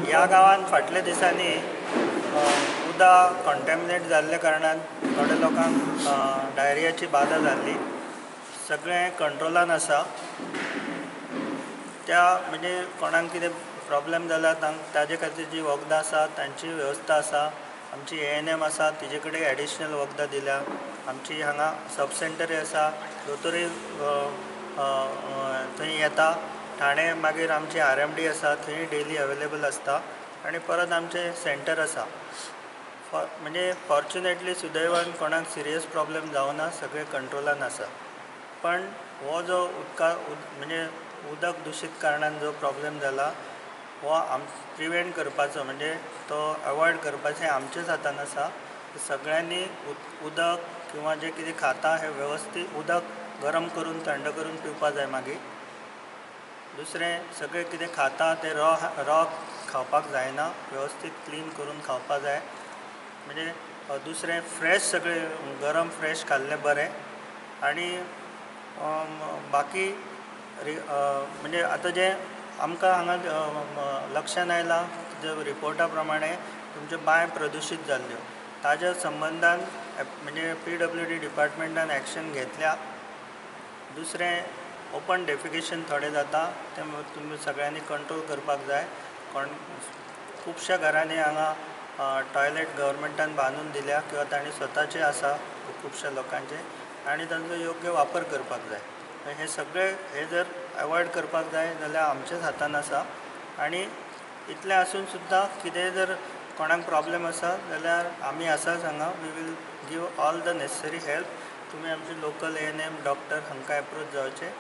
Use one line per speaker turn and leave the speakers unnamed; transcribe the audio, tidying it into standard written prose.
ह्या गांवांत फाटल्या दिसांनी उदक कंटॅमिनेट जाल्ल्या कारणान थोड्या लोकांक डायरियाची बाधा जाल्ली. सगळें कंट्रोलान आसा. त्या म्हणजे कोणाक कितें प्रॉब्लेम जाला ताजे खातीर जी वखदां आसा तांची वेवस्था आसा. आमची ANM आसा, तिजे कडेन एडिशनल वखदां दिल्या. आमची हांगा सब सेंटरूय आसा, दोतोरूय थंय येता. ठाणे मागीर आमची RMD आसा, थंय डेली अवेलेबल आसता. आनी परत आमचें सेंटर आसा. म्हणजे फॉर्च्युनेटली सुदैवान कोणाक सिरियस प्रॉब्लेम जावना, सगळे कंट्रोलान आसा. पण हो जो म्हणजे उदक दुशीत कारणान जो प्रॉब्लेम जाला हो प्रिवेंट करपाचो, म्हणजे तो अवॉयड करपाचें आमचेच हातान आसा. सगळ्यांनी उदक किंवा जे कितें खाता हें वेवस्थीत उदक गरम करून थंड करून पिवपा जाय. मागीर दुसरें, सगळें कितें खाता तें रॉ खावपाक जायना, वेवस्थीत क्लीन करून खावपा जाय. म्हणजे दुसरें, फ्रेश सगळें गरम फ्रेश खाल्लें बरें. आनी बाकी म्हणजे आतां जें आमकां हांगा लक्षान आयलां रिपोर्टा प्रमाणे तुमच्यो बांय प्रदुशीत जाल्ल्यो. ताज्या संबंदान म्हणजे PWD डिपार्टमेंटान एक्शन घेतल्या. दुसरें, ओपन डेफिकेशन थोडें जाता, तें तुमी सगळ्यांनी कंट्रोल करपाक जाय. खुबश्या घरांनी हांगा टॉयलेट गव्हर्मेंटान बांदून दिल्या किंवा तांणी स्वताचे आसा खुबश्या लोकांचे, आनी तांचो योग्य वापर करपाक जाय. हे जर अवॉयड करपाक जाय जाल्यार आमचेच हातान आसा. आनी इतलें आसून सुद्दां कितेंय जर कोणाक प्रॉब्लेम आसा जाल्यार आमी आसाच हांगा. We will give all the necessary help. तुमी आमचे लोकल ANM डॉक्टर हांकां एप्रोच जावचें.